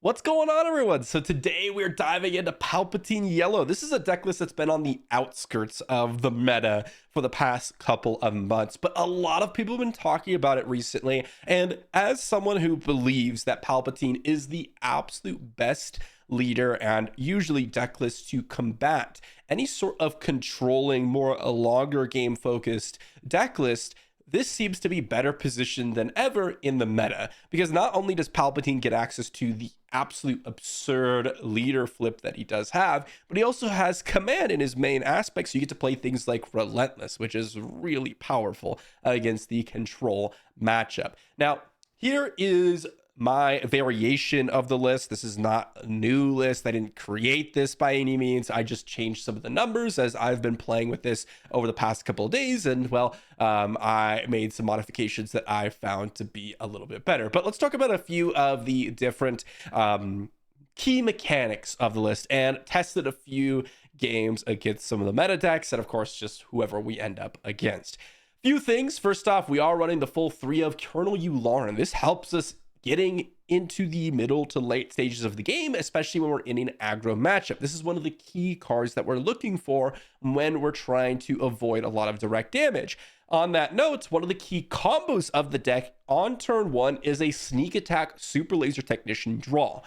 What's going on, everyone? So today we're diving into Palpatine Yellow. This is a deck list that's been on the outskirts of the meta for the past couple of months, but a lot of people have been talking about it recently. And as someone who believes that Palpatine is the absolute best leader and usually deck list to combat any sort of controlling, more a longer game focused deck list, this seems to be better positioned than ever in the meta, because not only does Palpatine get access to the absolute absurd leader flip that he does have, but he also has command in his main aspect, so you get to play things like Relentless, which is really powerful against the control matchup. Now, here is my variation of the list. This is not a new list. I didn't create this by any means. I just changed some of the numbers as I've been playing with this over the past couple of days. And well, I made some modifications that I found to be a little bit better. But let's talk about a few of the different key mechanics of the list and tested a few games against some of the meta decks and of course just whoever we end up against. Few things. First off, we are running the full 3 of Colonel Yularen. This helps us getting into the middle to late stages of the game, especially when we're in an aggro matchup. This is one of the key cards that we're looking for when we're trying to avoid a lot of direct damage. On that note, one of the key combos of the deck on turn 1 is a sneak attack super laser technician draw.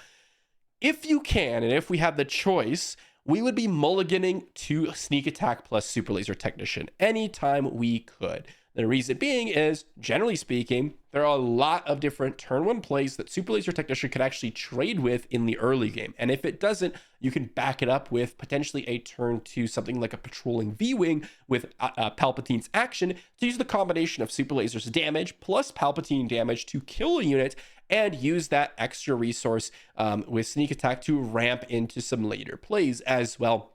If you can, and if we have the choice, we would be mulliganing to sneak attack plus super laser technician anytime we could. The reason being is, generally speaking, there are a lot of different turn 1 plays that Super Laser Technician could actually trade with in the early game. And if it doesn't, you can back it up with potentially a turn 2, something like a Patrolling V-Wing with Palpatine's action to use the combination of Super Laser's damage plus Palpatine damage to kill a unit and use that extra resource with Sneak Attack to ramp into some later plays as well.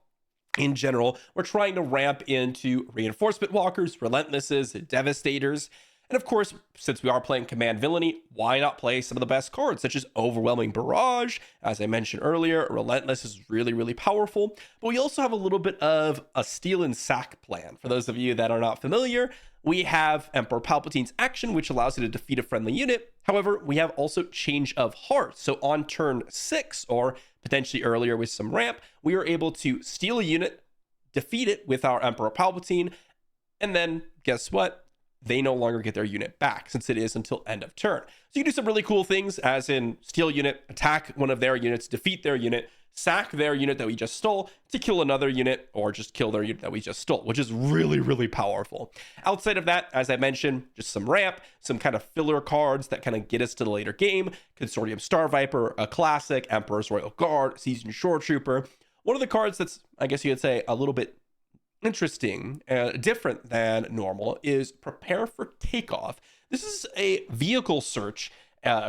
In general, we're trying to ramp into reinforcement walkers, relentlesses, devastators. And of course, since we are playing command villainy, why not play some of the best cards, such as Overwhelming Barrage? As I mentioned earlier, Relentless is really, really powerful. But we also have a little bit of a steal and sack plan. For those of you that are not familiar, we have Emperor Palpatine's action, which allows you to defeat a friendly unit. However, we have also Change of Heart. So on turn 6, or potentially earlier with some ramp, we are able to steal a unit, defeat it with our Emperor Palpatine, and then guess what? They no longer get their unit back since it is until end of turn. So you do some really cool things, as in steal unit, attack one of their units, defeat their unit, sack their unit that we just stole to kill another unit, or just kill their unit that we just stole, which is really, really powerful. Outside of that, as I mentioned, just some ramp, some kind of filler cards that kind of get us to the later game. Consortium Star Viper, a classic, Emperor's Royal Guard, Seasoned Shore Trooper. One of the cards that's, I guess you could say, a little bit interesting, different than normal, is Prepare for Takeoff. This is a vehicle search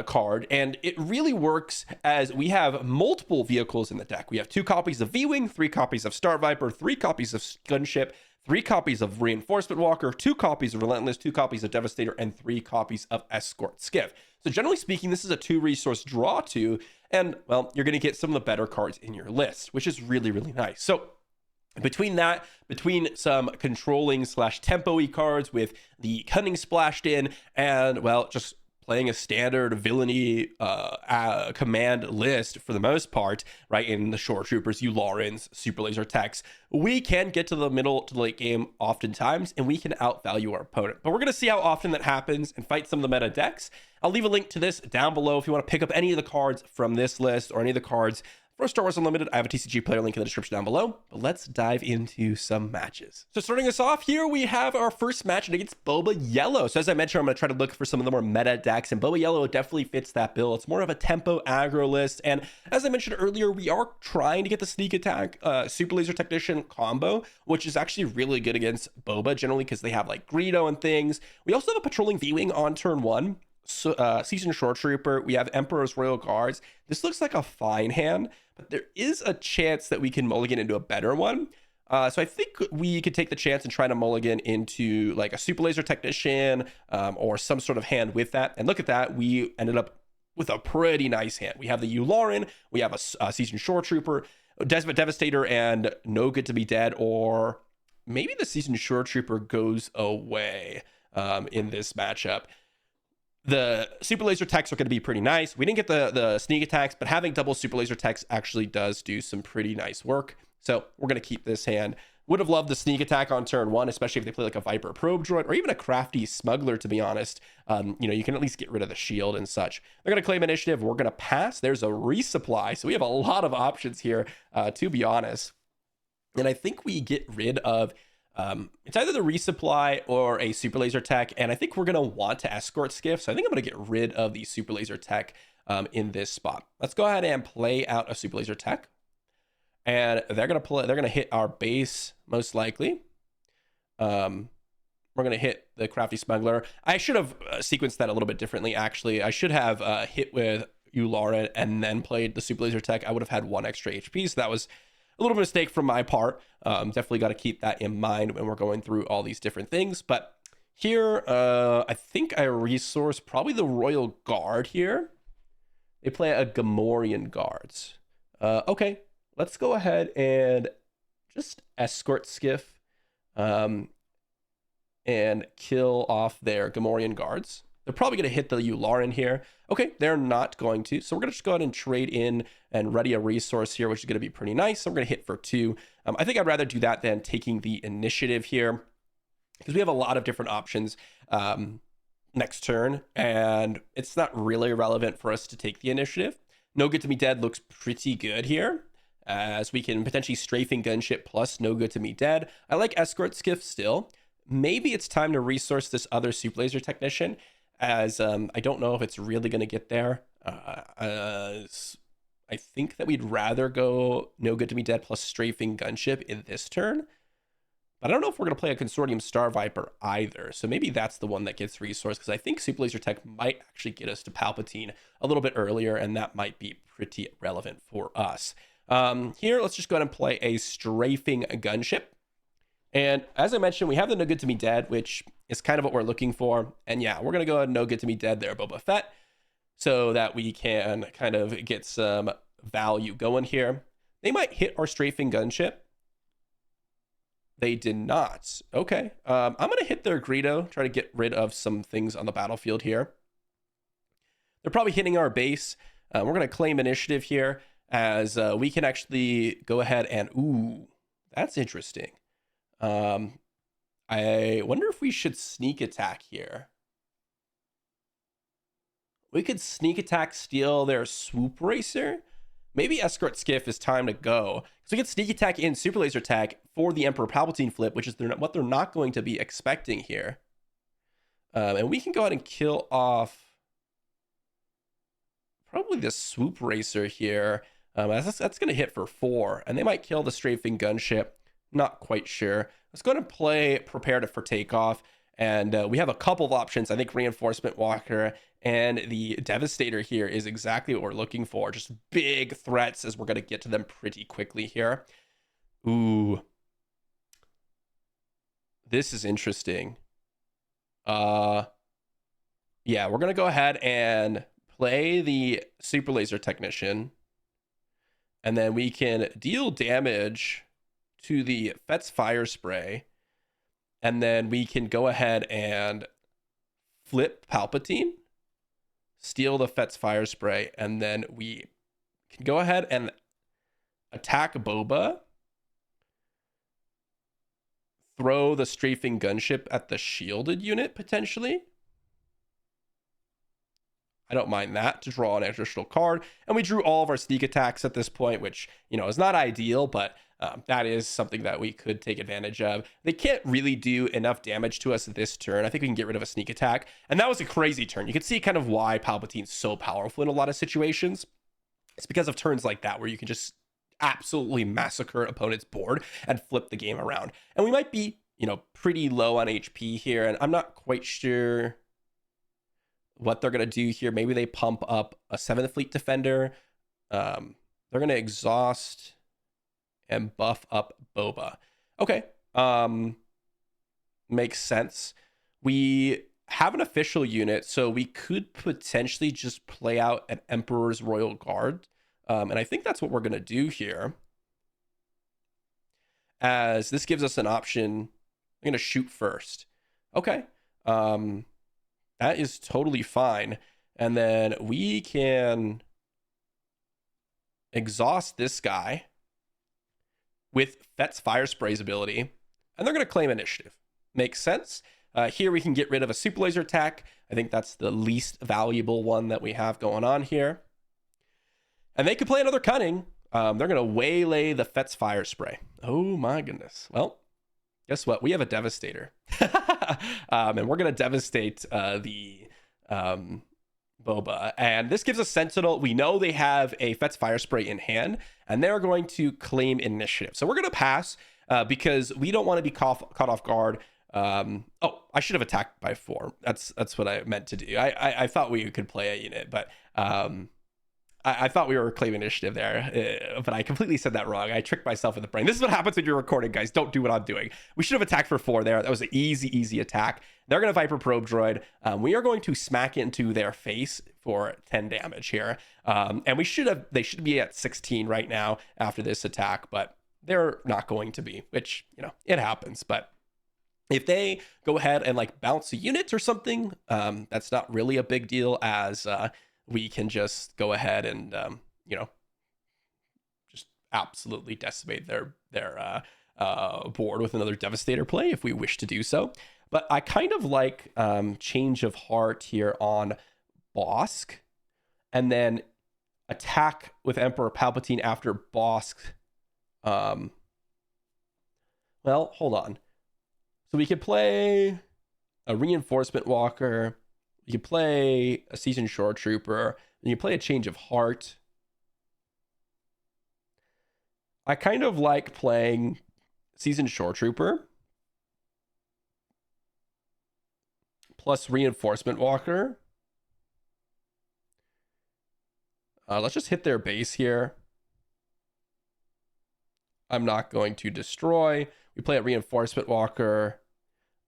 card, and it really works as we have multiple vehicles in the deck. We have 2 copies of V-Wing, 3 copies of Star Viper, 3 copies of Gunship, 3 copies of Reinforcement Walker, 2 copies of Relentless, 2 copies of Devastator, and 3 copies of Escort Skiff. So generally speaking, this is a 2 resource draw to, and well, you're going to get some of the better cards in your list, which is really, really nice. So between that, between some controlling / tempo-y cards with the cunning splashed in, and well, just playing a standard villainy command list for the most part, right, in the Shore Troopers, Yularans, Super Laser Techs, we can get to the middle to the late game oftentimes, and we can outvalue our opponent. But we're going to see how often that happens and fight some of the meta decks. I'll leave a link to this down below if you want to pick up any of the cards from this list or any of the cards for Star Wars Unlimited. I have a TCG player link in the description down below, but let's dive into some matches. So starting us off here, we have our first match against Boba Yellow. So as I mentioned, I'm going to try to look for some of the more meta decks, and Boba Yellow definitely fits that bill. It's more of a tempo aggro list, and as I mentioned earlier, we are trying to get the sneak attack Super Laser Technician combo, which is actually really good against Boba generally because they have like Greedo and things. We also have a Patrolling V-Wing on turn 1. Seasoned Shore Trooper. We have Emperor's Royal Guards. This looks like a fine hand, but there is a chance that we can mulligan into a better one. So I think we could take the chance and try to mulligan into like a Super Laser Technician or some sort of hand with that. And look at that. We ended up with a pretty nice hand. We have the Yularen. We have a Seasoned Shore Trooper, Devastator, and No Good to Be Dead, or maybe the Seasoned Shore Trooper goes away in this matchup. The super laser techs are going to be pretty nice. We didn't get the sneak attacks, but having double super laser techs actually does do some pretty nice work. So we're going to keep this hand. Would have loved the sneak attack on turn 1, especially if they play like a Viper Probe Droid or even a Crafty Smuggler, to be honest. You can at least get rid of the shield and such. They're going to claim initiative. We're going to pass. There's a resupply. So we have a lot of options here, to be honest. And I think we get rid of it's either the resupply or a super laser tech, and I think we're going to want to escort skiff, so I think I'm going to get rid of the super laser tech in this spot. Let's go ahead and play out a super laser tech, and they're going to hit our base most likely. We're going to hit the Crafty Smuggler. I should have sequenced that a little bit differently, actually. I should have hit with Yularen and then played the super laser tech. I would have had 1 extra HP, so that was a little mistake from my part. Definitely got to keep that in mind when we're going through all these different things. But here, I think I resource probably the Royal Guard here. They play a Gamorrean Guards. Okay, let's go ahead and just escort skiff and kill off their Gamorrean Guards. They're probably going to hit the Yularen here. Okay, they're not going to. So we're going to just go ahead and trade in and ready a resource here, which is going to be pretty nice. So we're going to hit for 2. I think I'd rather do that than taking the initiative here, because we have a lot of different options next turn, and it's not really relevant for us to take the initiative. No Good to Me Dead looks pretty good here, as we can potentially strafing gunship plus No Good to Me Dead. I like escort skiff still. Maybe it's time to resource this other super laser technician, as I don't know if it's really going to get there. I think that we'd rather go No Good to Me Dead plus strafing gunship in this turn, but I don't know if we're going to play a Consortium Star Viper either. So maybe that's the one that gets resourced, because I think super laser tech might actually get us to Palpatine a little bit earlier, and that might be pretty relevant for us. Here, let's just go ahead and play a strafing gunship. And as I mentioned, we have the No Good to Me Dead, which is kind of what we're looking for. And yeah, we're going to go ahead and No Good to Me Dead there, Boba Fett, so that we can kind of get some value going here. They might hit our strafing gunship. They did not. Okay. I'm going to hit their Greedo, try to get rid of some things on the battlefield here. They're probably hitting our base. We're going to claim initiative here, as we can actually go ahead and... Ooh, that's interesting. I wonder if we should sneak attack here. We could sneak attack, steal their swoop racer. Maybe escort skiff is time to go. So we get sneak attack in super laser tag for the Emperor Palpatine flip, which is what they're not going to be expecting here. And we can go ahead and kill off probably the swoop racer here. That's going to hit for 4, and they might kill the strafing gunship. Not quite sure. Let's go ahead and play prepared for takeoff. And we have a couple of options. I think Reinforcement Walker and the Devastator here is exactly what we're looking for. Just big threats, as we're going to get to them pretty quickly here. Ooh. This is interesting. Yeah, we're going to go ahead and play the Super Laser Technician. And then we can deal damage to the Fett's Fire Spray, and then we can go ahead and flip Palpatine, steal the Fett's Fire Spray, and then we can go ahead and attack Boba, throw the strafing gunship at the shielded unit potentially. I don't mind that, to draw an additional card. And we drew all of our sneak attacks at this point, which, is not ideal, but that is something that we could take advantage of. They can't really do enough damage to us this turn. I think we can get rid of a sneak attack. And that was a crazy turn. You can see kind of why Palpatine's so powerful in a lot of situations. It's because of turns like that, where you can just absolutely massacre opponent's board and flip the game around. And we might be, pretty low on HP here, and I'm not quite sure what they're going to do here. Maybe they pump up a 7th Fleet Defender. They're going to exhaust and buff up Boba. Okay. Makes sense. We have an official unit, so we could potentially just play out an Emperor's Royal Guard. And I think that's what we're going to do here, as this gives us an option. I'm going to shoot first. Okay. That is totally fine. And then we can exhaust this guy with Fett's Fire Spray's ability, and they're going to claim initiative. Makes sense. Here we can get rid of a super laser attack. I think that's the least valuable one that we have going on here. And they could play another cunning. They're going to waylay the Fett's Fire Spray. Oh my goodness. Well, guess what? We have a Devastator. And we're going to devastate the Boba. And this gives us Sentinel. We know they have a Fett's Fire Spray in hand, and they're going to claim initiative. So we're going to pass because we don't want to be caught off guard. Oh, I should have attacked by 4. That's what I meant to do. I thought we could play a unit, but I thought we were claiming initiative there, but I completely said that wrong. I tricked myself in the brain. This is what happens when you're recording, guys. Don't do what I'm doing. We should have attacked for 4 there. That was an easy attack. They're going to Viper Probe Droid. We are going to smack into their face for 10 damage here. And they should be at 16 right now after this attack, but they're not going to be, which, it happens. But if they go ahead and like bounce a unit or something, that's not really a big deal, as we can just go ahead and, just absolutely decimate their board with another Devastator play if we wish to do so. But I kind of like Change of Heart here on Bosk, and then attack with Emperor Palpatine after Bosk. Well, hold on. So we could play a Reinforcement Walker. You can play a Seasoned Shore Trooper, and you play a Change of Heart. I kind of like playing Seasoned Shore Trooper plus Reinforcement Walker. Let's just hit their base here. I'm not going to destroy. We play a Reinforcement Walker.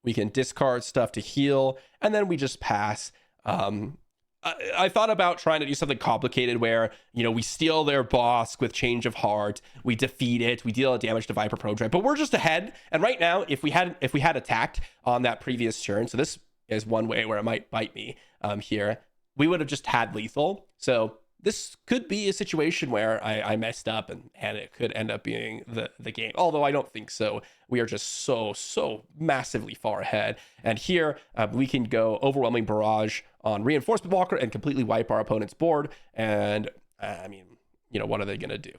We can discard stuff to heal, and then we just pass. I thought about trying to do something complicated where, we steal their Bosk with Change of Heart, we defeat it, we deal damage to Viper Probe Droid, but we're just ahead. And right now, if we had attacked on that previous turn, so this is one way where it might bite me here, we would have just had lethal. So this could be a situation where I messed up and it could end up being the game. Although I don't think so. We are just so massively far ahead. And here we can go Overwhelming Barrage on Reinforcement Walker and completely wipe our opponent's board. And what are they going to do?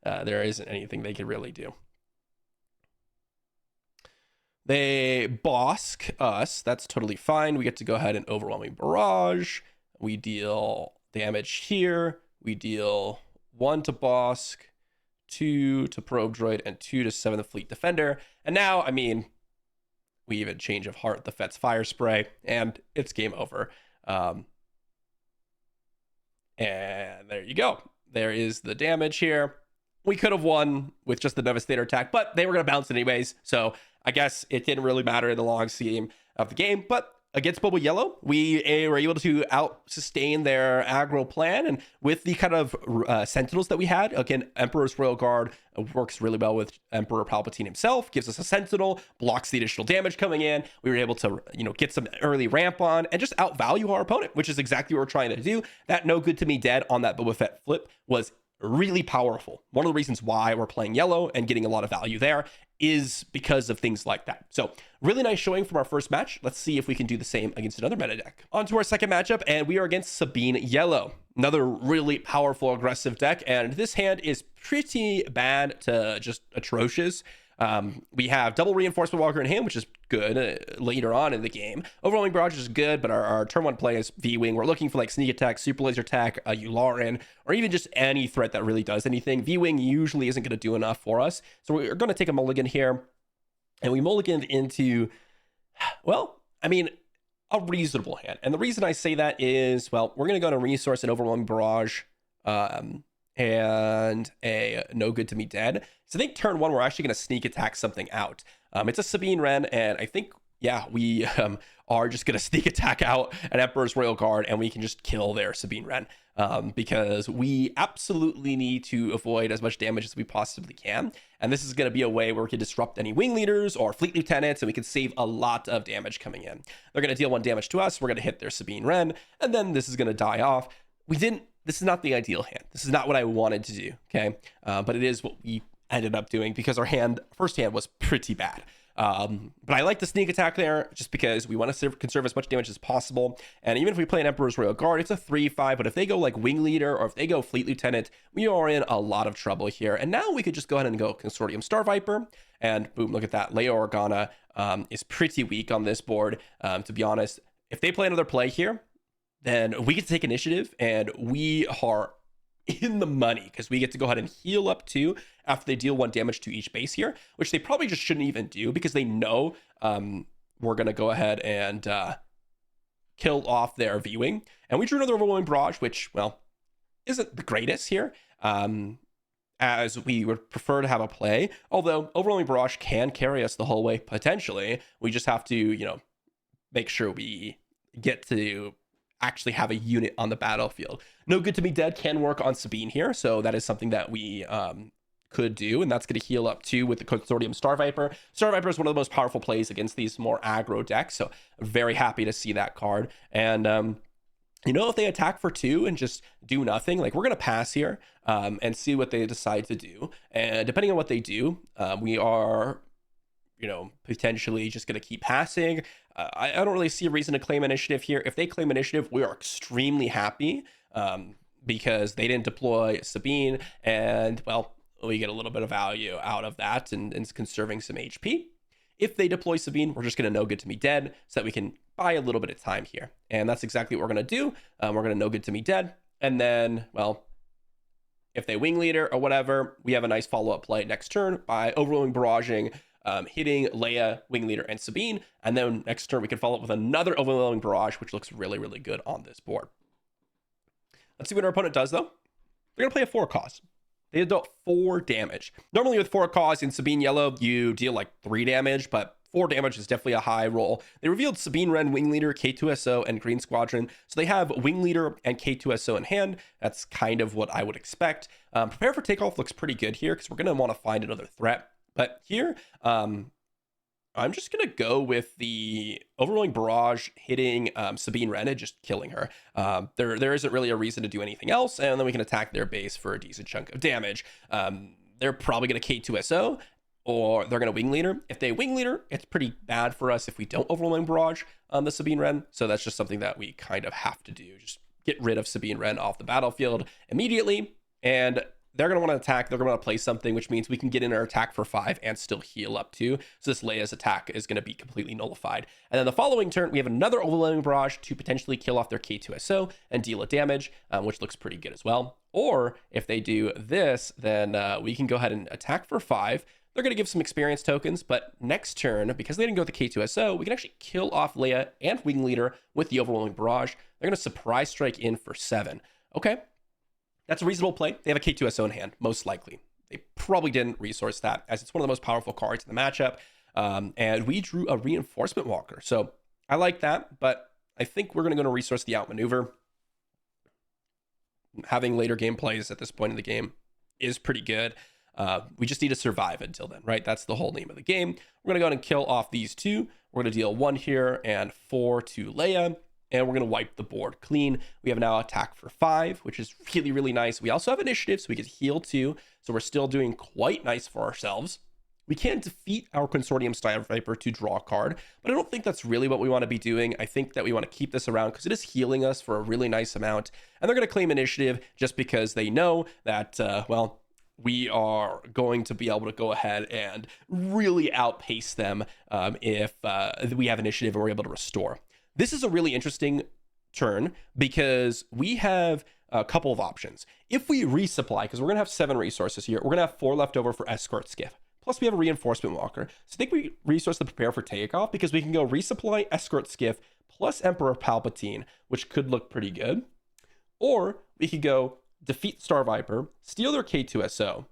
There isn't anything they can really do. They Bosk us. That's totally fine. We get to go ahead and Overwhelming Barrage. We deal damage here. We deal 1 to Bosk, 2 to Probe Droid, and 2 to 7th Fleet Defender. And now, we even Change of Heart the Fett's Fire Spray, and it's game over. And there you go. There is the damage here. We could have won with just the Devastator attack, but they were going to bounce anyways. So I guess it didn't really matter in the long scheme of the game. But against Boba Yellow, we were able to out-sustain their aggro plan, and with the kind of Sentinels that we had, again, Emperor's Royal Guard works really well with Emperor Palpatine himself, gives us a Sentinel, blocks the additional damage coming in. We were able to, get some early ramp on, and just outvalue our opponent, which is exactly what we're trying to do. That No Good to Me Dead on that Boba Fett flip was really powerful. One of the reasons why we're playing yellow and getting a lot of value there is because of things like that. So really nice showing from our first match. Let's see if we can do the same against another meta deck. On to our second matchup, and we are against Sabine Yellow. Another really powerful, aggressive deck, and this hand is pretty bad to just atrocious. We have double Reinforcement Walker in hand, which is good later on in the game. Overwhelming Barrage is good, but our turn 1 play is V-Wing. We're looking for like Sneak Attack, Super Laser Attack, Yularen, or even just any threat that really does anything. V-Wing usually isn't going to do enough for us. So we're going to take a mulligan here. And we mulliganed into, a reasonable hand. And the reason I say that is, we're going to go to Resource and Overwhelming Barrage. And a No Good to Me Dead. So I think turn 1, we're actually going to Sneak Attack something out. It's a Sabine Wren, and I think, yeah, we are just going to sneak attack out an Emperor's Royal Guard, and we can just kill their Sabine Wren, because we absolutely need to avoid as much damage as we possibly can. And this is going to be a way where we can disrupt any wing leaders or fleet lieutenants, and we can save a lot of damage coming in. They're going to deal 1 damage to us. We're going to hit their Sabine Wren, and then this is going to die off. This is not the ideal hand. This is not what I wanted to do, okay? But it is what we ended up doing because our first hand was pretty bad. But I like the sneak attack there just because we want to conserve as much damage as possible. And even if we play an Emperor's Royal Guard, it's a 3-5. But if they go like Wing Leader or if they go Fleet Lieutenant, we are in a lot of trouble here. And now we could just go ahead and go Consortium Star Viper. And boom, look at that. Leia Organa is pretty weak on this board. To be honest, if they play another play here, then we get to take initiative and we are in the money because we get to go ahead and heal up 2 after they deal 1 damage to each base here, which they probably just shouldn't even do because they know we're going to go ahead and kill off their V-Wing. And we drew another Overwhelming Barrage, which, well, isn't the greatest here, as we would prefer to have a play. Although Overwhelming Barrage can carry us the whole way, potentially. We just have to, make sure we get to actually have a unit on the battlefield. No Good to Me Dead can work on Sabine here, so that is something that we could do, and that's going to heal up 2 with the Consortium Star Viper. Star Viper is one of the most powerful plays against these more aggro decks, so very happy to see that card. And if they attack for 2 and just do nothing, like, we're going to pass here and see what they decide to do. And depending on what they do, we are potentially just going to keep passing. I don't really see a reason to claim initiative here. If they claim initiative, we are extremely happy because they didn't deploy Sabine, and, well, we get a little bit of value out of that and conserving some HP. If they deploy Sabine, we're just going to No Good to Me Dead so that we can buy a little bit of time here. And that's exactly what we're going to do. We're going to No Good to Me Dead. And then, well, if they Wing Leader or whatever, we have a nice follow-up play next turn by Overwhelming Barraging, hitting Leia, Wing Leader, and Sabine. And then next turn, we can follow up with another Overwhelming Barrage, which looks really, really good on this board. Let's see what our opponent does, though. They're going to play a 4 cost. They dealt 4 damage. Normally with 4 cost in Sabine Yellow, you deal like 3 damage, but 4 damage is definitely a high roll. They revealed Sabine Wren, Wing Leader, K2SO, and Green Squadron. So they have Wing Leader and K2SO in hand. That's kind of what I would expect. Prepare for Takeoff looks pretty good here because we're going to want to find another threat. But here, I'm just going to go with the Overwhelming Barrage hitting Sabine Wren and just killing her. There isn't really a reason to do anything else, and then we can attack their base for a decent chunk of damage. They're probably going to K2SO, or they're going to Wing Leader. If they Wing Leader, it's pretty bad for us if we don't Overwhelming Barrage on the Sabine Wren, so that's just something that we kind of have to do. Just get rid of Sabine Wren off the battlefield immediately, and they're going to want to attack. They're going to want to play something, which means we can get in our attack for 5 and still heal up 2. So this Leia's attack is going to be completely nullified. And then the following turn, we have another Overwhelming Barrage to potentially kill off their K2SO and deal a damage, which looks pretty good as well. Or if they do this, then we can go ahead and attack for 5. They're going to give some experience tokens, but next turn, because they didn't go with the K2SO, we can actually kill off Leia and Wing Leader with the Overwhelming Barrage. They're going to surprise strike in for 7. Okay. That's a reasonable play. They have a K2SO in hand, most likely. They probably didn't resource that, as it's one of the most powerful cards in the matchup. And we drew a Reinforcement Walker. So I like that, but I think we're going to go to resource the outmaneuver. Having later game plays at this point in the game is pretty good. We just need to survive until then, right? That's the whole name of the game. We're going to go ahead and kill off these 2. We're going to deal 1 here and 4 to Leia. And we're going to wipe the board clean. We have now attack for 5, which is really, really nice. We also have initiative, so we can heal 2. So we're still doing quite nice for ourselves. We can defeat our Consortium Star Viper to draw a card, but I don't think that's really what we want to be doing. I think that we want to keep this around because it is healing us for a really nice amount. And they're going to claim initiative just because they know that, well, we are going to be able to go ahead and really outpace them if we have initiative and we're able to restore. This is a really interesting turn because we have a couple of options. If we resupply, because we're going to have 7 resources here, we're going to have 4 left over for Escort Skiff. Plus we have a Reinforcement Walker. So I think we resource the Prepare for Takeoff because we can go resupply Escort Skiff plus Emperor Palpatine, which could look pretty good. Or we could go defeat Star Viper, steal their K2SO.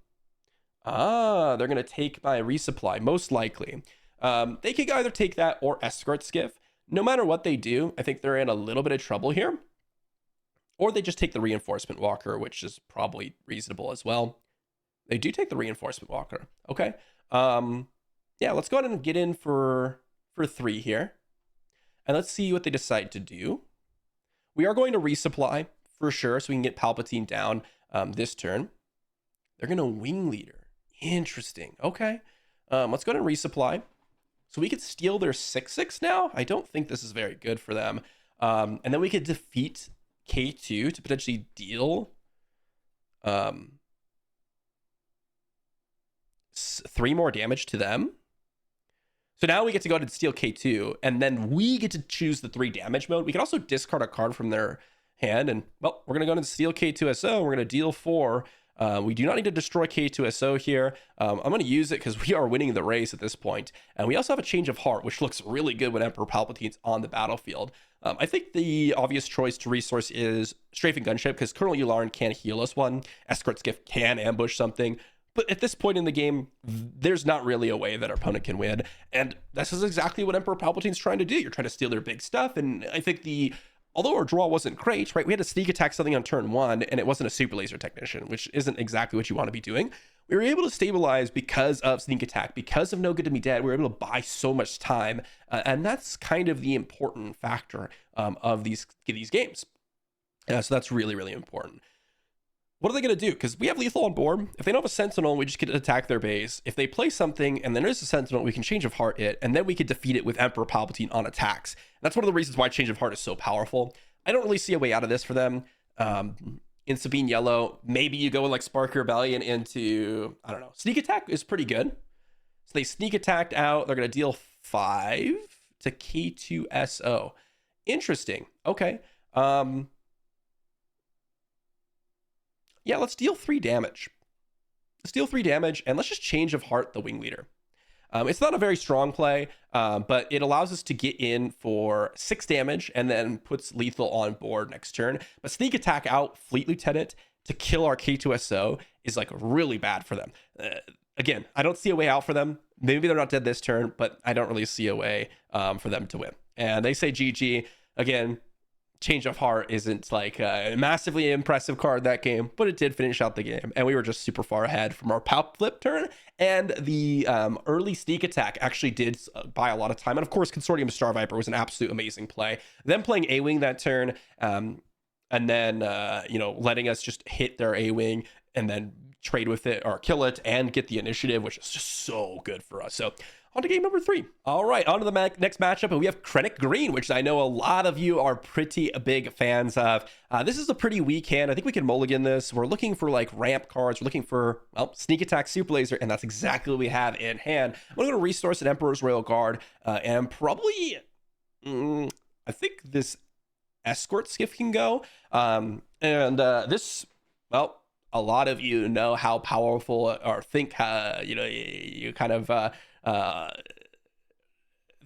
They're going to take my resupply, most likely. They could either take that or escort skiff. No matter what they do, I think they're in a little bit of trouble here. Or they just take the reinforcement walker, which is probably reasonable as well. They do take the reinforcement walker. Okay. Yeah, let's go ahead and get in for 3 here. And let's see what they decide to do. We are going to resupply for sure, so we can get Palpatine down this turn. They're going to wing leader. Interesting. Okay. Let's go ahead and resupply. So we could steal their 6/6 now. I don't think this is very good for them. And then we could defeat K2 to potentially deal 3 more damage to them. So now we get to go ahead and steal K2, and then we get to choose the 3 damage mode. We can also discard a card from their hand, and well, we're going to go ahead and steal K2SO. We're going to deal 4. We do not need to destroy K2SO here. I'm going to use it because we are winning the race at this point. And we also have a change of heart, which looks really good when Emperor Palpatine's on the battlefield. I think the obvious choice to resource is Strafing Gunship, because Colonel Yularen can heal us 1. Escort Skiff can ambush something. But at this point in the game, there's not really a way that our opponent can win. And this is exactly what Emperor Palpatine's trying to do. You're trying to steal their big stuff. And I think although our draw wasn't great, right? We had to sneak attack something on turn 1, and it wasn't a super laser technician, which isn't exactly what you want to be doing. We were able to stabilize because of sneak attack, because of No Good to Be Dead. We were able to buy so much time. And that's kind of the important factor of these games. So that's really, really important. What are they going to do? Because we have lethal on board. If they don't have a sentinel, we just get to attack their base. If they play something and then there's a sentinel, we can change of heart it, and then we could defeat it with Emperor Palpatine on attacks. And that's one of the reasons why change of heart is so powerful. I don't really see a way out of this for them. In Sabine Yellow, maybe you go with like Spark Rebellion into, I don't know. Sneak attack is pretty good. So they sneak attacked out. They're going to deal 5 to K2SO. Interesting. Okay. Yeah, let's deal 3 damage. Let's deal 3 damage, and let's just change of heart the wing leader. It's not a very strong play, but it allows us to get in for 6 damage and then puts lethal on board next turn. But sneak attack out Fleet Lieutenant to kill our K2SO is like really bad for them. Again, I don't see a way out for them. Maybe they're not dead this turn, but I don't really see a way for them to win. And they say GG. Again, change of heart isn't like a massively impressive card that game, but it did finish out the game, and we were just super far ahead from our Palp flip turn. And the early sneak attack actually did buy a lot of time, and of course Consortium Star Viper was an absolute amazing play. Them playing A-Wing that turn, and then letting us just hit their A-Wing and then trade with it or kill it and get the initiative, which is just so good for us. So on to game number 3. All right, on to the next matchup, and we have Krennic Green, which I know a lot of you are pretty big fans of. This is a pretty weak hand. I think we can mulligan this. We're looking for like ramp cards. We're looking for, well, sneak attack, super laser, and that's exactly what we have in hand. I'm going to resource an Emperor's Royal Guard, and probably, I think this escort skiff can go. This, well, a lot of you know how powerful, or think, you kind of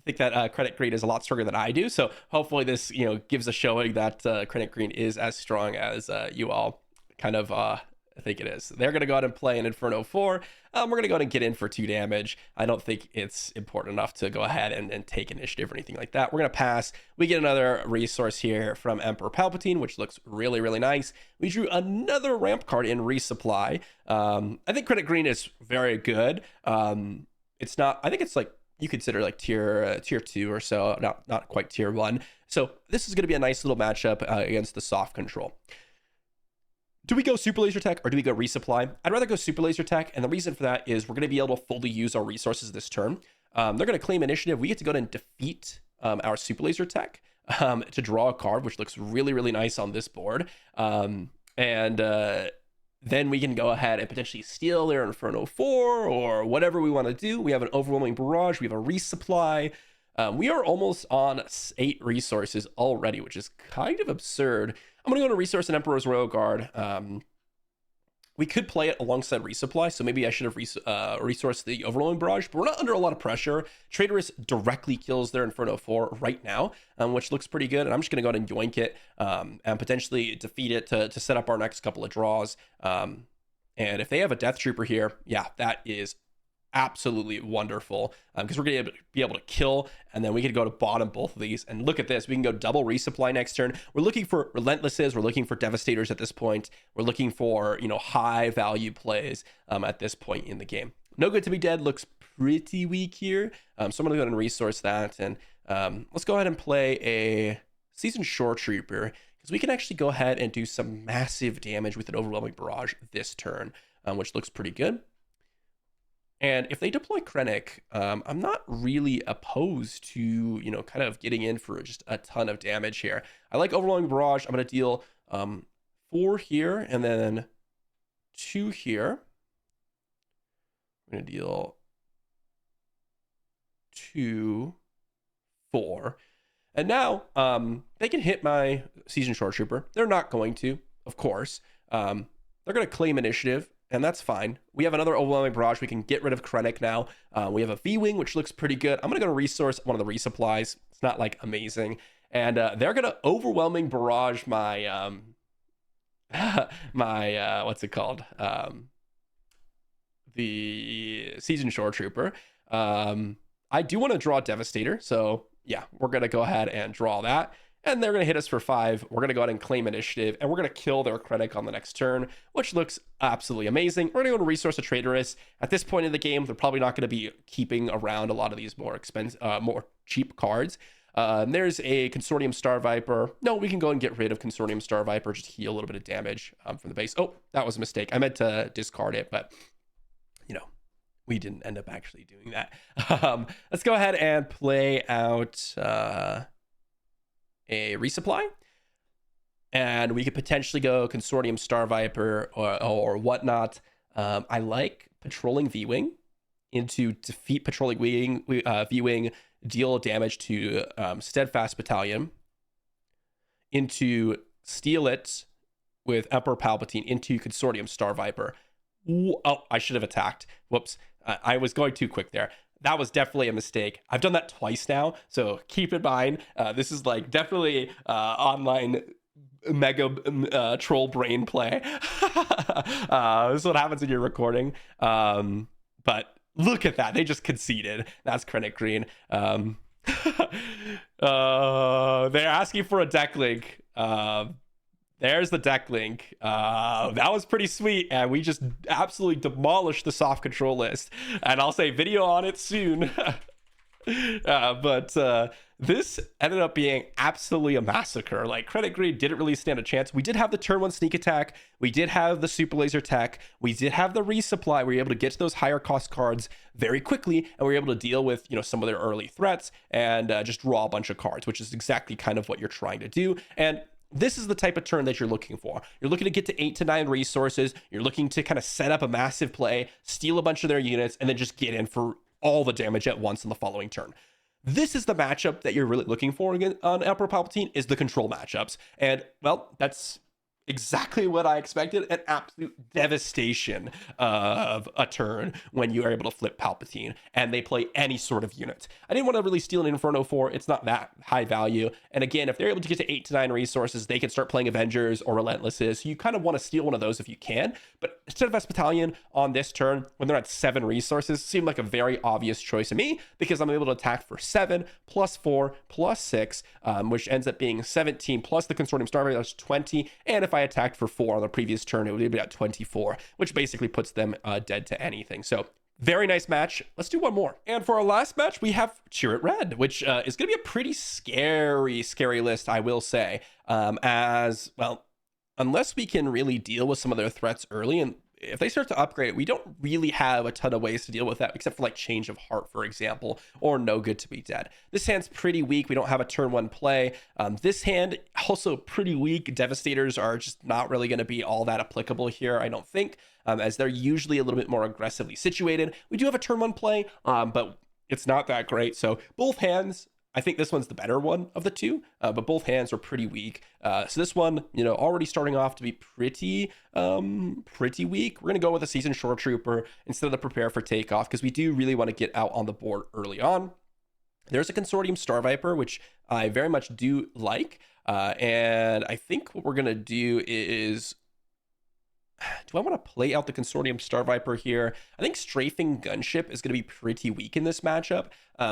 think that Krennic Green is a lot stronger than I do. So hopefully this, gives a showing that Krennic Green is as strong as you all kind of think it is. They're going to go ahead and play an Inferno 4. We're going to go ahead and get in for 2 damage. I don't think it's important enough to go ahead and take initiative or anything like that. We're going to pass. We get another resource here from Emperor Palpatine, which looks really, really nice. We drew another ramp card in resupply. I think Krennic Green is very good. It's not, I think it's like, you consider like tier 2 or so, not quite tier 1. So this is going to be a nice little matchup against the soft control. Do we go super laser tech or do we go resupply? I'd rather go super laser tech, and the reason for that is we're going to be able to fully use our resources this turn. They're going to claim initiative. We get to go and defeat our super laser tech to draw a card, which looks really, really nice on this board. Then we can go ahead and potentially steal their Inferno 4 or whatever we want to do. We have an overwhelming barrage. We have a resupply. We are almost on 8 resources already, which is kind of absurd. I'm going to go to resource an Emperor's Royal Guard. We could play it alongside resupply, so maybe I should have resourced the overwhelming barrage, but we're not under a lot of pressure. Traitorous directly kills their Inferno 4 right now, which looks pretty good, and I'm just going to go ahead and yoink it and potentially defeat it to set up our next couple of draws. And if they have a Death Trooper here, yeah, that is absolutely wonderful because we're going to be able to kill, and then we can go to bottom both of these. And look at this, we can go double resupply next turn. We're looking for relentlesses, we're looking for devastators at this point, we're looking for, you know, high value plays at this point in the game. No Good to Be Dead looks pretty weak here, so I'm gonna go ahead and resource that, and let's go ahead and play a Seasoned Shore Trooper, because we can actually go ahead and do some massive damage with an Overwhelming Barrage this turn, which looks pretty good. And if they deploy Krennic, I'm not really opposed to, you know, kind of getting in for just a ton of damage here. I like Overwhelming Barrage. I'm going to deal 4 here and then 2 here. I'm going to deal 2, 4. And now they can hit my Seasoned Shore Trooper. They're not going to, of course. They're going to claim initiative, and that's fine. We have another Overwhelming Barrage. We can get rid of Krennic now. We have a V-Wing, which looks pretty good. I'm going to go resource one of the resupplies. It's not like amazing. And they're going to Overwhelming Barrage my, what's it called? The Seasoned Shore Trooper. I do want to draw Devastator, so yeah, we're going to go ahead and draw that. And they're going to hit us for 5. We're going to go ahead and claim initiative, and we're going to kill their Krennic on the next turn, which looks absolutely amazing. We're going to go to resource a Traitorous. At this point in the game, they're probably not going to be keeping around a lot of these more expensive, more cheap cards. There's a Consortium Star Viper. No, we can go and get rid of Consortium Star Viper, just heal a little bit of damage from the base. Oh, that was a mistake. I meant to discard it, but, you know, we didn't end up actually doing that. Let's go ahead and play out a resupply. And we could potentially go Consortium Star Viper or whatnot. I like patrolling V-Wing into defeat patrolling V-Wing, deal damage to Steadfast Battalion, into steal it with Emperor Palpatine, into Consortium Star Viper. Oh, I should have attacked. Whoops. I was going too quick there. That was definitely a mistake. I've done that twice now, so keep in mind, this is like definitely online mega troll brain play. This is what happens when you're recording. But look at that. They just conceded. That's Krennic Green. They're asking for a deck link. There's the deck link. That was pretty sweet, and we just absolutely demolished the soft control list. And I'll say video on it soon. But this ended up being absolutely a massacre. Like, Krennic Green didn't really stand a chance. We did have the turn 1 sneak attack. We did have the super laser tech. We did have the resupply. We were able to get to those higher cost cards very quickly, and we were able to deal with, you know, some of their early threats and just draw a bunch of cards, which is exactly kind of what you're trying to do. And this is the type of turn that you're looking for. You're looking to get to 8 to 9 resources. You're looking to kind of set up a massive play, steal a bunch of their units, and then just get in for all the damage at once in the following turn. This is the matchup that you're really looking for on Emperor Palpatine, is the control matchups. And, well, that's exactly what I expected. An absolute devastation of a turn when you are able to flip Palpatine and they play any sort of unit. I didn't want to really steal an Inferno 4. It's not that high value. And again, if they're able to get to 8 to 9 resources, they can start playing Avengers or Relentlesses. So you kind of want to steal one of those if you can. But Steadfast Battalion on this turn, when they're at 7 resources, seemed like a very obvious choice to me, because I'm able to attack for 7 plus 4 plus 6, which ends up being 17 plus the Consortium Star Viper, that's 20. And if I attacked for 4 on the previous turn, it would be at 24, which basically puts them dead to anything. So very nice match. Let's do one more. And for our last match, we have Cheer It Red, which is going to be a pretty scary list, I will say. As well, unless we can really deal with some of their threats early, and if they start to upgrade, we don't really have a ton of ways to deal with that, except for like Change of Heart, for example, or No Good to Be Dead. This hand's pretty weak. We don't have a turn 1 play. This hand, also pretty weak. Devastators are just not really going to be all that applicable here, I don't think, as they're usually a little bit more aggressively situated. We do have a turn 1 play, but it's not that great. So both hands, I think this one's the better one of the two, but both hands are pretty weak. So this one, you know, already starting off to be pretty weak. We're going to go with a Seasoned Shore Trooper instead of the Prepare for Takeoff, because we do really want to get out on the board early on. There's a Consortium Star Viper, which I very much do like. And I think what we're going to do is do I want to play out the Consortium Star Viper here? I think Strafing Gunship is going to be pretty weak in this matchup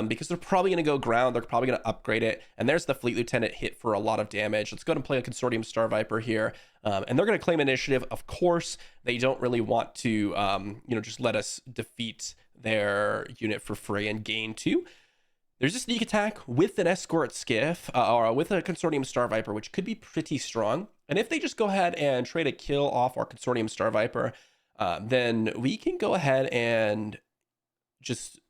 because they're probably going to go ground. They're probably going to upgrade it. And there's the Fleet Lieutenant hit for a lot of damage. Let's go ahead and play a Consortium Star Viper here. And they're going to claim initiative. Of course, they don't really want to, just let us defeat their unit for free and gain 2. There's a sneak attack with an escort skiff or with a Consortium Star Viper, which could be pretty strong. And if they just go ahead and trade a kill off our Consortium Star Viper, then we can go ahead and just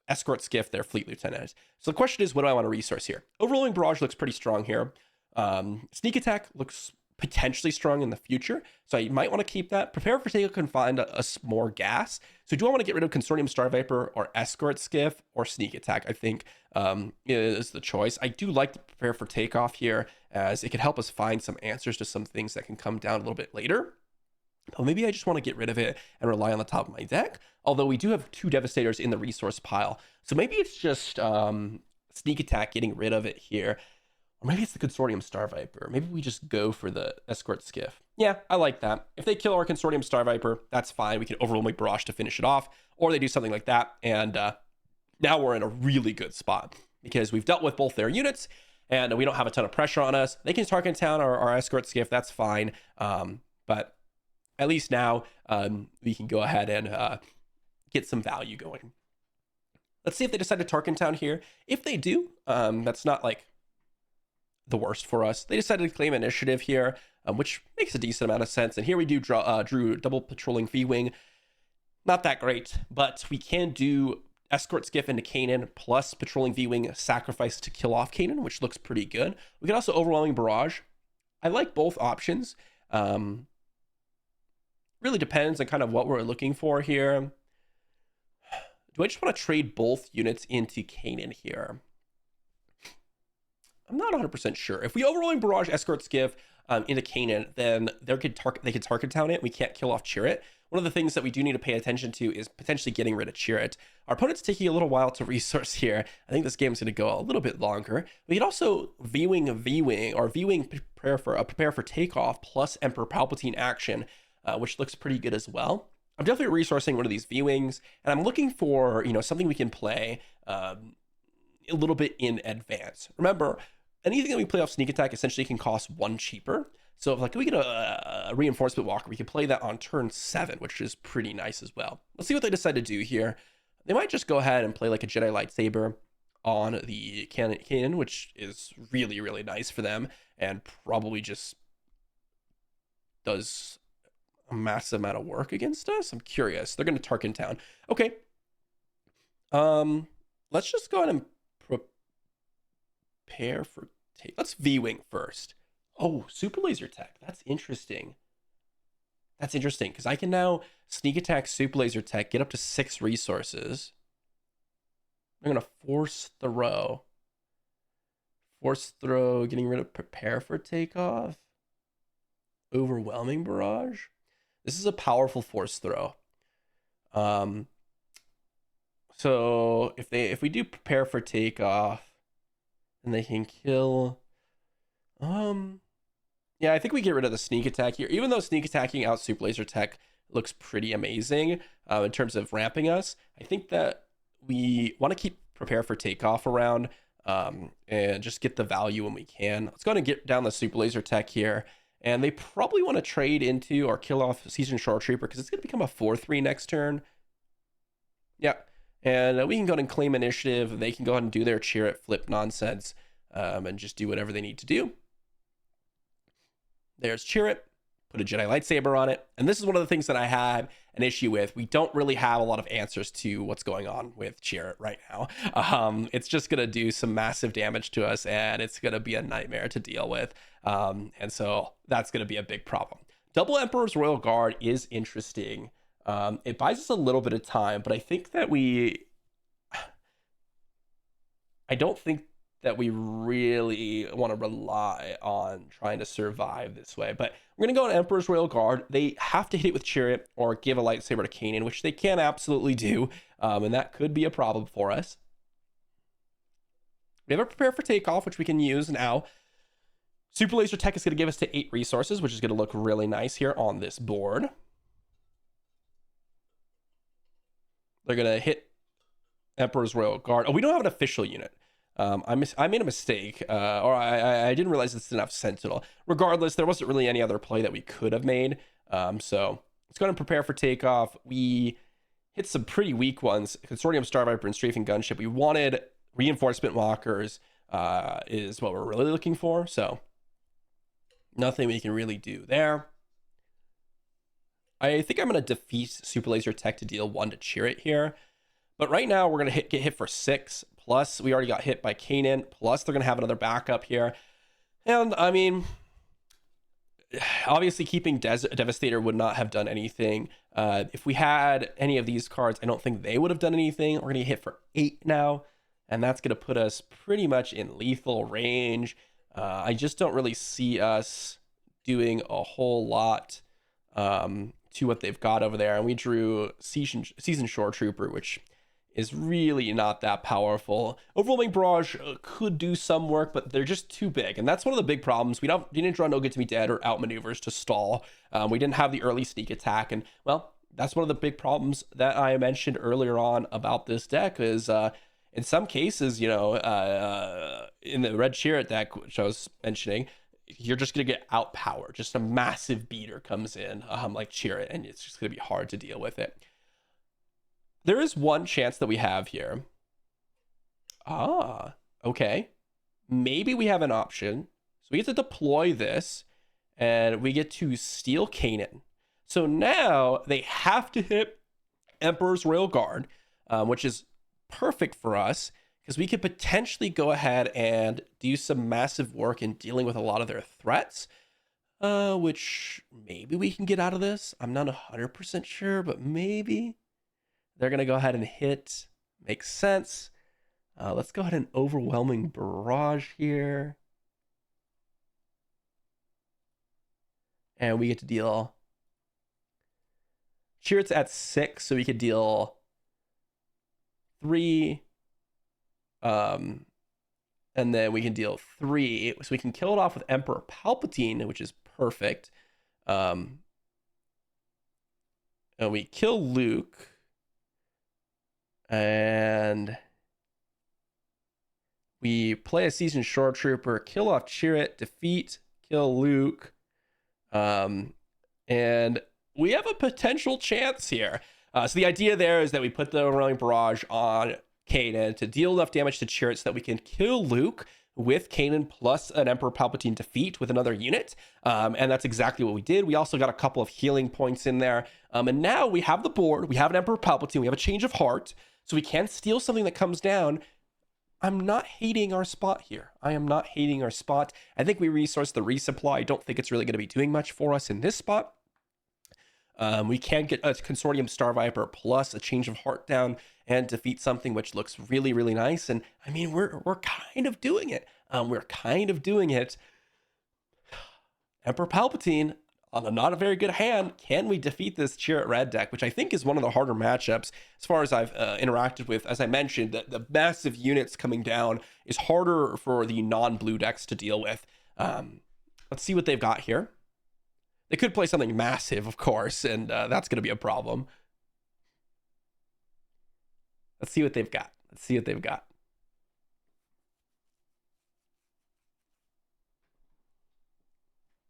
escort skiff their Fleet Lieutenant. So the question is, what do I want to resource here? Overwhelming Barrage looks pretty strong here. Sneak attack looks potentially strong in the future, so you might want to keep that. Prepare for takeoff can find us more gas. So do I want to get rid of Consortium Star Viper or escort skiff or sneak attack? I think is the choice. I do like to prepare for takeoff here, as it can help us find some answers to some things that can come down a little bit later. But maybe I just want to get rid of it and rely on the top of my deck. Although we do have 2 Devastators in the resource pile, so maybe it's just sneak attack, getting rid of it here. Or maybe it's the Consortium Star Viper. Maybe we just go for the escort skiff. Yeah, I like that. If they kill our Consortium Star Viper, that's fine. We can overwhelming barrage to finish it off, or they do something like that, and now we're in a really good spot because we've dealt with both their units, and we don't have a ton of pressure on us. They can target down our escort skiff. That's fine, but at least now we can go ahead and get some value going. Let's see if they decide to Tarkentown here. If they do, that's not like the worst for us. They decided to claim initiative here, which makes a decent amount of sense. And here we do drew double patrolling V-Wing. Not that great, but we can do escort skiff into Kanan plus patrolling V-Wing sacrifice to kill off Kanan, which looks pretty good. We can also overwhelming barrage. I like both options. Really depends on kind of what we're looking for here. Do I just want to trade both units into Kanan here? I'm not 100% sure. If we overwhelming barrage escort skiff into Kanan, then they could Tarkentown it. We can't kill off Chirrut. One of the things that we do need to pay attention to is potentially getting rid of Chirrut. Our opponent's taking a little while to resource here. I think this game's going to go a little bit longer. We could also V-Wing or V-Wing prepare for takeoff plus Emperor Palpatine action, which looks pretty good as well. I'm definitely resourcing one of these V-Wings, and I'm looking for something we can play a little bit in advance. Remember, anything that we play off sneak attack essentially can cost 1 cheaper. So if we get a reinforcement walker, we can play that on turn 7, which is pretty nice as well. Let's see what they decide to do here. They might just go ahead and play like a Jedi lightsaber on the cannon, which is really, really nice for them, and probably just does a massive amount of work against us. I'm curious. They're going to Tarkentown. Okay. Let's just go ahead and prepare for let's V-Wing first. Oh, super laser tech. That's interesting. That's interesting because I can now sneak attack super laser tech, get up to 6 resources. I'm going to force throw, getting rid of prepare for takeoff, overwhelming barrage. This is a powerful force throw. So if we do prepare for takeoff, then they can kill. Yeah, I think we get rid of the sneak attack here. Even though sneak attacking out super laser tech looks pretty amazing in terms of ramping us, I think that we want to keep prepare for takeoff around and just get the value when we can. Let's go ahead and get down the super laser tech here. And they probably want to trade into or kill off Seasoned Shore Trooper because it's going to become a 4-3 next turn. Yeah. And we can go ahead and claim initiative. They can go ahead and do their Chirrut flip nonsense and just do whatever they need to do. There's Chirrut. Put a Jedi lightsaber on it. And this is one of the things that I had an issue with. We don't really have a lot of answers to what's going on with Chirrut right now. It's just going to do some massive damage to us, and it's going to be a nightmare to deal with. And so that's going to be a big problem. Double Emperor's Royal Guard is interesting. It buys us a little bit of time, but I think that I don't think that we really want to rely on trying to survive this way. But we're going to go on Emperor's Royal Guard. They have to hit it with Chirrut or give a lightsaber to Kanan, which they can absolutely do. And that could be a problem for us. We have a prepare for takeoff, which we can use now. Super laser tech is going to give us to 8 resources, which is going to look really nice here on this board. They're going to hit Emperor's Royal Guard. Oh, we don't have an official unit. I made a mistake, or I didn't realize this didn't have Sentinel. Regardless, there wasn't really any other play that we could have made. So let's go ahead and prepare for takeoff. We hit some pretty weak ones. Consortium Star Viper and Strafing Gunship. We wanted reinforcement walkers, is what we're really looking for. So nothing we can really do there. I think I'm going to defeat Super Laser Tech to deal 1 to Chirrut here. But right now, we're going to get hit for 6. Plus, we already got hit by Kanan. Plus, they're going to have another backup here. And, I mean, obviously, keeping Devastator would not have done anything. If we had any of these cards, I don't think they would have done anything. We're going to get hit for 8 now. And that's going to put us pretty much in lethal range. I just don't really see us doing a whole lot to what they've got over there. And we drew Seasoned Shore Trooper, which is really not that powerful. Overwhelming Barrage could do some work, but they're just too big. And that's one of the big problems. We didn't draw No Good to Me Dead or outmaneuvers to stall. We didn't have the early sneak attack. And, well, that's one of the big problems that I mentioned earlier on about this deck is in some cases, you know, in the Red Chirrut deck, which I was mentioning, you're just going to get outpowered. Just a massive beater comes in like Chirrut, and it's just going to be hard to deal with it. There is one chance that we have here. Okay. Maybe we have an option. So we get to deploy this, and we get to steal Kanan. So now they have to hit Emperor's Royal Guard, which is perfect for us, because we could potentially go ahead and do some massive work in dealing with a lot of their threats, which maybe we can get out of this. I'm not 100% sure, but maybe. They're going to go ahead and hit. Makes sense. Let's go ahead and Overwhelming Barrage here. And we get to deal. Chirrut's at 6, so we could deal 3. And then we can deal 3. So we can kill it off with Emperor Palpatine, which is perfect. And we kill Luke. And we play a Seasoned Shore Trooper, kill off Chirrut, defeat, kill Luke. And we have a potential chance here. So the idea there is that we put the Overwhelming Barrage on Kanan to deal enough damage to Chirrut so that we can kill Luke with Kanan plus an Emperor Palpatine defeat with another unit. And that's exactly what we did. We also got a couple of healing points in there. And now we have the board. We have an Emperor Palpatine. We have a Change of Heart. So we can steal something that comes down. I'm not hating our spot here. I am not hating our spot. I think we resourced the resupply. I don't think it's really going to be doing much for us in this spot. We can get a Consortium Star Viper plus a Change of Heart down and defeat something which looks really, really nice. And I mean, we're kind of doing it. We're kind of doing it. Emperor Palpatine on a not a very good hand. Can we defeat this Chirrut Red deck, which I think is one of the harder matchups as far as I've interacted with? As I mentioned, the massive units coming down is harder for the non-blue decks to deal with. Let's see what they've got here. They could play something massive, of course, and that's going to be a problem. Let's see what they've got. Let's see what they've got.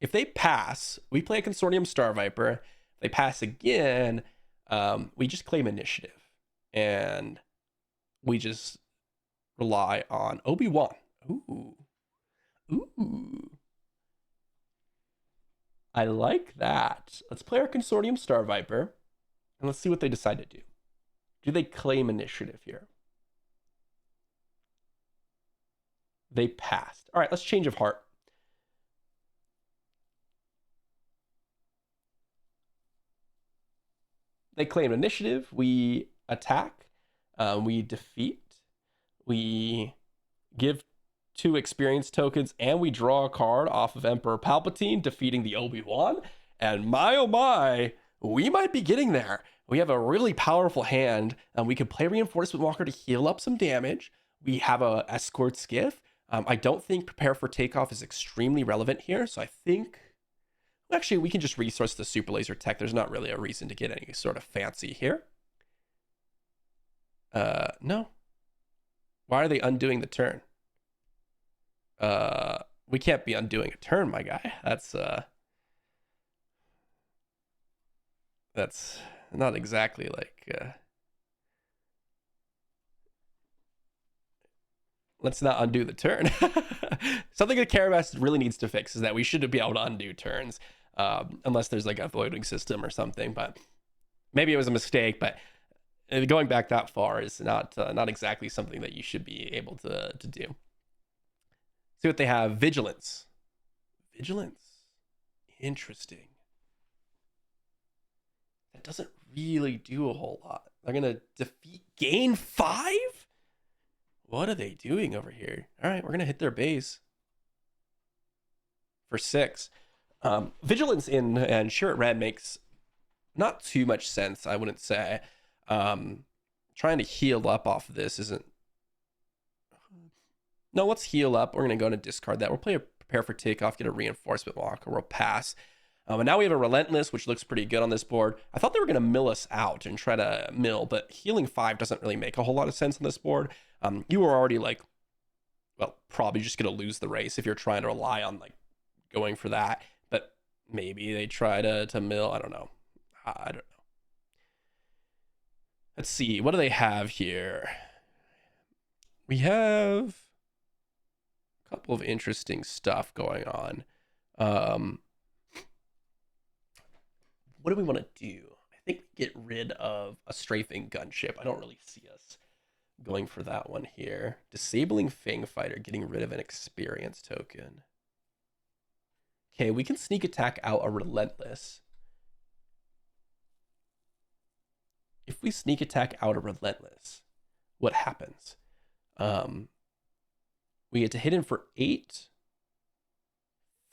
If they pass, we play a Consortium Star Viper. If they pass again, we just claim initiative. And we just rely on Obi-Wan. Ooh. Ooh. I like that. Let's play our Consortium Star Viper. And let's see what they decide to do. Do they claim initiative here? They passed. All right, let's Change of Heart. They claim initiative. We attack. We defeat. We give 2 experience tokens, and we draw a card off of Emperor Palpatine, defeating the Obi-Wan. And my, oh my, we might be getting there. We have a really powerful hand, and we can play Reinforcement Walker to heal up some damage. We have a Escort Skiff. I don't think Prepare for Takeoff is extremely relevant here, so I think... Actually, we can just resource the Super Laser Tech. There's not really a reason to get any sort of fancy here. No. Why are they undoing the turn? We can't be undoing a turn, my guy. That's not exactly like let's not undo the turn. Something that Carabas really needs to fix is that we shouldn't be able to undo turns, unless there's like a voting system or something. But maybe it was a mistake. But going back that far is not exactly something that you should be able to do. See what they have. Vigilance. Vigilance. Interesting. That doesn't really do a whole lot. They're gonna gain 5. What are they doing over here? All right, we're gonna hit their base for 6. Vigilance in and Shirt Red makes not too much sense, I wouldn't say. Trying to heal up off of this isn't. No, let's heal up. We're gonna go and discard that. We'll play a prepare for takeoff, get a reinforcement walk, or we'll pass. And now we have a Relentless, which looks pretty good on this board. I thought they were going to mill us out and try to mill, but healing 5 doesn't really make a whole lot of sense on this board. You were already like, well, probably just going to lose the race if you're trying to rely on like going for that. But maybe they try to mill. I don't know. Let's see. What do they have here? We have a couple of interesting stuff going on. What do we want to do? I think we get rid of a strafing gunship. I don't really see us going for that one here. Disabling Fang Fighter, getting rid of an experience token. Okay, we can sneak attack out a Relentless. If we sneak attack out a Relentless, what happens? We get to hit him for 8.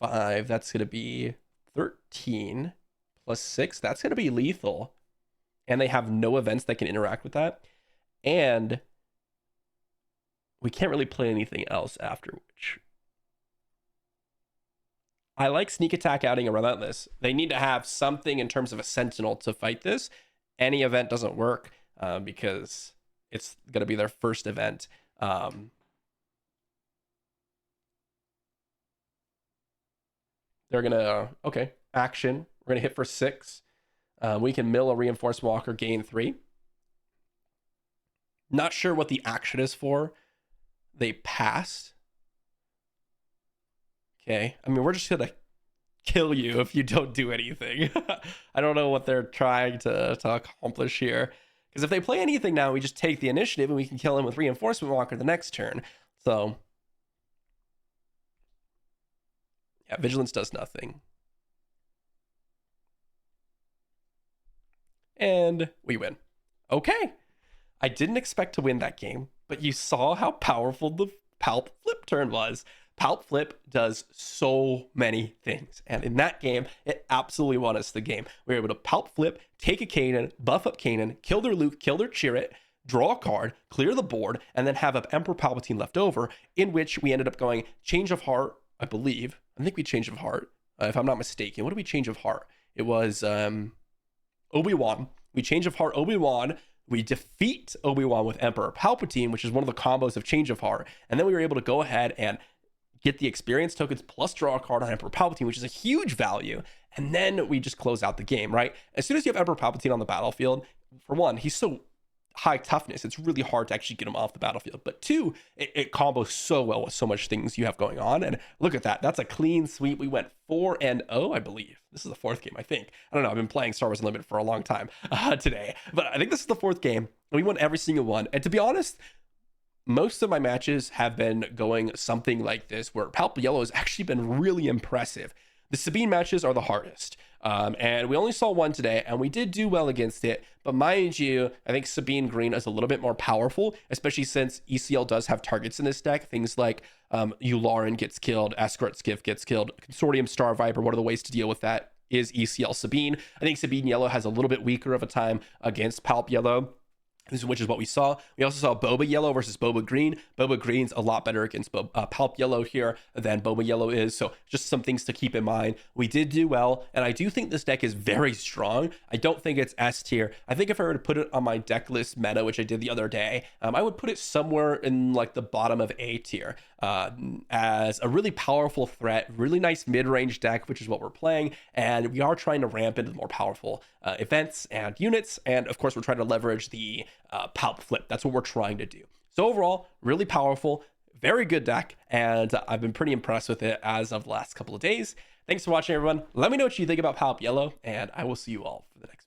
5, that's going to be 13. Plus 6, that's going to be lethal. And they have no events that can interact with that. And we can't really play anything else after which. I like sneak attack outing a Relentless. They need to have something in terms of a Sentinel to fight this. Any event doesn't work because it's going to be their first event. They're going to, okay, action. We're going to hit for 6. We can mill a reinforcement walker, gain 3. Not sure what the action is for. They passed. Okay. I mean, we're just going to kill you if you don't do anything. I don't know what they're trying to accomplish here. Because if they play anything now, we just take the initiative and we can kill him with reinforcement walker the next turn. So, yeah, vigilance does nothing. And we win. Okay. I didn't expect to win that game, but you saw how powerful the Palp Flip turn was. Palp Flip does so many things. And in that game, it absolutely won us the game. We were able to Palp Flip, take a Kanan, buff up Kanan, kill their Luke, kill their Chirrut, draw a card, clear the board, and then have an Emperor Palpatine left over, in which we ended up going Change of Heart, I believe. I think we Change of Heart, if I'm not mistaken. What did we Change of Heart? It was Obi-Wan. We Change of Heart Obi-Wan. We defeat Obi-Wan with Emperor Palpatine, which is one of the combos of Change of Heart. And then we were able to go ahead and get the experience tokens plus draw a card on Emperor Palpatine, which is a huge value. And then we just close out the game, right? As soon as you have Emperor Palpatine on the battlefield, for one, he's so high toughness, it's really hard to actually get him off the battlefield. But 2, it combos so well with so much things you have going on. And look at that. That's a clean sweep. We went 4-0, I believe. This is the 4th game, I think. I don't know. I've been playing Star Wars Unlimited for a long time today. But I think this is the 4th game. We won every single one. And to be honest, most of my matches have been going something like this, where Palp Yellow has actually been really impressive. The Sabine matches are the hardest. And we only saw one today, and we did do well against it. But mind you, I think Sabine Green is a little bit more powerful, especially since ECL does have targets in this deck. Things like Yularen gets killed, Escort Skiff gets killed, Consortium Star Viper. One of the ways to deal with that is ECL Sabine. I think Sabine Yellow has a little bit weaker of a time against Palp Yellow. which is what we saw. We also saw Boba Yellow versus Boba Green. Boba Green's a lot better against Palp Yellow here than Boba Yellow is, so just some things to keep in mind. We did do well, and I do think this deck is very strong. I don't think it's S tier. I think if I were to put it on my deck list meta, which I did the other day, I would put it somewhere in like the bottom of A tier, as a really powerful threat, really nice mid-range deck, which is what we're playing, and we are trying to ramp into the more powerful events and units, and of course we're trying to leverage the Palp flip. That's what we're trying to do. So overall, really powerful, very good deck, and I've been pretty impressed with it as of the last couple of days. Thanks for watching, everyone. Let me know what you think about Palp Yellow, and I will see you all for the next